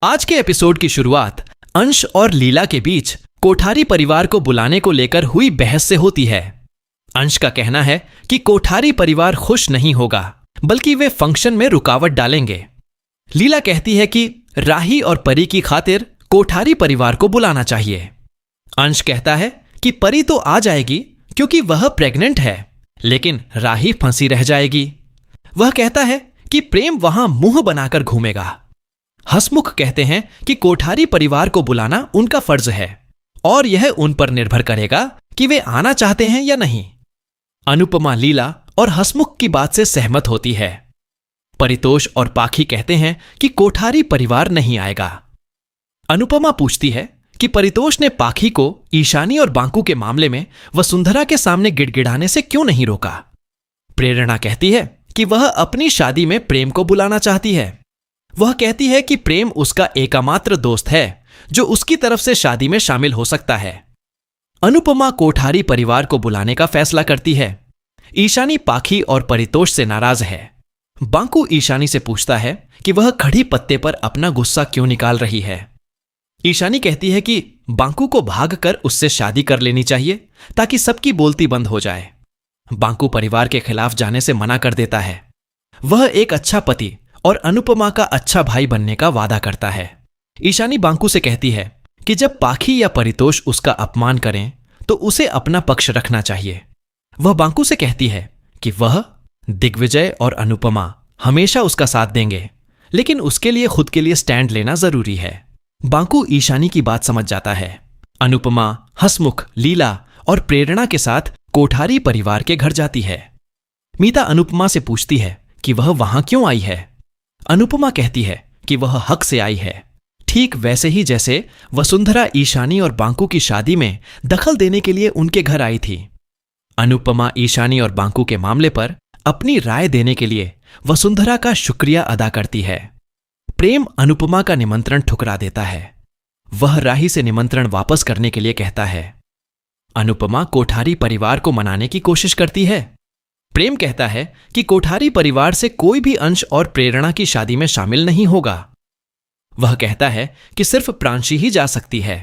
आज के एपिसोड की शुरुआत अंश और लीला के बीच कोठारी परिवार को बुलाने को लेकर हुई बहस से होती है। अंश का कहना है कि कोठारी परिवार खुश नहीं होगा, बल्कि वे फंक्शन में रुकावट डालेंगे। लीला कहती है कि राही और परी की खातिर कोठारी परिवार को बुलाना चाहिए। अंश कहता है कि परी तो आ जाएगी क्योंकि वह प्रेग्नेंट है, लेकिन राही फंसी रह जाएगी। वह कहता है कि प्रेम वहां मुंह बनाकर घूमेगा। हसमुख कहते हैं कि कोठारी परिवार को बुलाना उनका फर्ज है और यह उन पर निर्भर करेगा कि वे आना चाहते हैं या नहीं। अनुपमा लीला और हसमुख की बात से सहमत होती है। परितोष और पाखी कहते हैं कि कोठारी परिवार नहीं आएगा। अनुपमा पूछती है कि परितोष ने पाखी को ईशानी और बांकू के मामले में वसुंधरा के सामने गिड़गिड़ाने से क्यों नहीं रोका। प्रेरणा कहती है कि वह अपनी शादी में प्रेम को बुलाना चाहती है। वह कहती है कि प्रेम उसका एकमात्र दोस्त है जो उसकी तरफ से शादी में शामिल हो सकता है। अनुपमा कोठारी परिवार को बुलाने का फैसला करती है। ईशानी पाखी और परितोष से नाराज है। बांकू ईशानी से पूछता है कि वह खड़ी पत्ते पर अपना गुस्सा क्यों निकाल रही है। ईशानी कहती है कि बांकू को भागकर उससे शादी कर लेनी चाहिए ताकि सबकी बोलती बंद हो जाए। बांकू परिवार के खिलाफ जाने से मना कर देता है। वह एक अच्छा पति और अनुपमा का अच्छा भाई बनने का वादा करता है। ईशानी बांकू से कहती है कि जब पाखी या परितोष उसका अपमान करें तो उसे अपना पक्ष रखना चाहिए। वह बांकू से कहती है कि वह, दिग्विजय और अनुपमा हमेशा उसका साथ देंगे, लेकिन उसके लिए खुद के लिए स्टैंड लेना जरूरी है। बांकू ईशानी की बात समझ जाता है। अनुपमा हसमुख, लीला और प्रेरणा के साथ कोठारी परिवार के घर जाती है। मीता अनुपमा से पूछती है कि वह वहां क्यों आई है। अनुपमा कहती है कि वह हक से आई है, ठीक वैसे ही जैसे वसुंधरा ईशानी और बांकू की शादी में दखल देने के लिए उनके घर आई थी। अनुपमा ईशानी और बांकू के मामले पर अपनी राय देने के लिए वसुंधरा का शुक्रिया अदा करती है। प्रेम अनुपमा का निमंत्रण ठुकरा देता है। वह राही से निमंत्रण वापस करने के लिए कहता है। अनुपमा कोठारी परिवार को मनाने की कोशिश करती है। प्रेम कहता है कि कोठारी परिवार से कोई भी अंश और प्रेरणा की शादी में शामिल नहीं होगा। वह कहता है कि सिर्फ प्रांशी ही जा सकती है।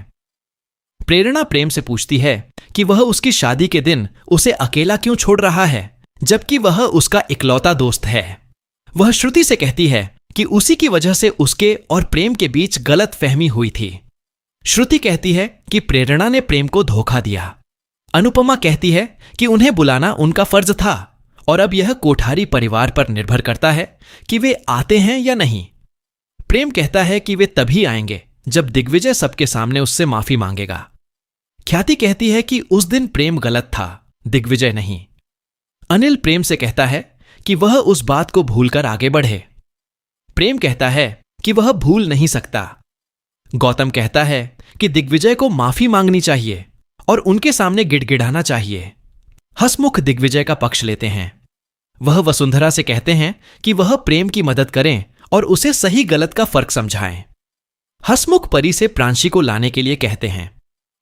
प्रेरणा प्रेम से पूछती है कि वह उसकी शादी के दिन उसे अकेला क्यों छोड़ रहा है, जबकि वह उसका इकलौता दोस्त है। वह श्रुति से कहती है कि उसी की वजह से उसके और प्रेम के बीच गलत फहमी हुई थी। श्रुति कहती है कि प्रेरणा ने प्रेम को धोखा दिया। अनुपमा कहती है कि उन्हें बुलाना उनका फर्ज था और अब यह कोठारी परिवार पर निर्भर करता है कि वे आते हैं या नहीं। प्रेम कहता है कि वे तभी आएंगे जब दिग्विजय सबके सामने उससे माफी मांगेगा। ख्याति कहती है कि उस दिन प्रेम गलत था, दिग्विजय नहीं। अनिल प्रेम से कहता है कि वह उस बात को भूलकर आगे बढ़े। प्रेम कहता है कि वह भूल नहीं सकता। गौतम कहता है कि दिग्विजय को माफी मांगनी चाहिए और उनके सामने गिड़गिड़ाना चाहिए। हसमुख दिग्विजय का पक्ष लेते हैं। वह वसुंधरा से कहते हैं कि वह प्रेम की मदद करें और उसे सही गलत का फर्क समझाएं। हसमुख परी से प्रांशी को लाने के लिए कहते हैं।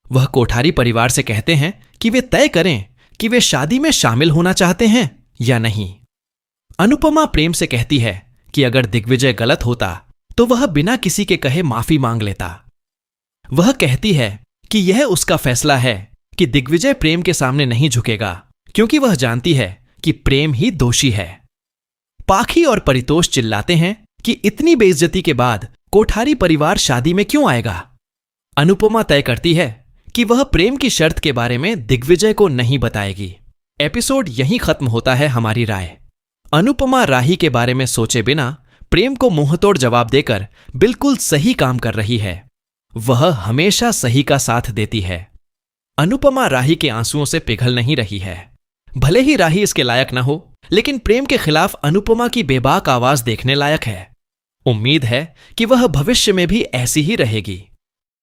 वह कोठारी परिवार से कहते हैं कि वे तय करें कि वे शादी में शामिल होना चाहते हैं या नहीं। अनुपमा प्रेम से कहती है कि अगर दिग्विजय गलत होता तो वह बिना किसी के कहे माफी मांग लेता। वह कहती है कि यह उसका फैसला है कि दिग्विजय प्रेम के सामने नहीं झुकेगा, क्योंकि वह जानती है कि प्रेम ही दोषी है। पाखी और परितोष चिल्लाते हैं कि इतनी बेइज्जती के बाद कोठारी परिवार शादी में क्यों आएगा। अनुपमा तय करती है कि वह प्रेम की शर्त के बारे में दिग्विजय को नहीं बताएगी। एपिसोड यहीं खत्म होता है। हमारी राय, अनुपमा राही के बारे में सोचे बिना प्रेम को मुंहतोड़ जवाब देकर बिल्कुल सही काम कर रही है। वह हमेशा सही का साथ देती है। अनुपमा राही के आंसुओं से पिघल नहीं रही है। भले ही राही इसके लायक न हो, लेकिन प्रेम के खिलाफ अनुपमा की बेबाक आवाज देखने लायक है। उम्मीद है कि वह भविष्य में भी ऐसी ही रहेगी।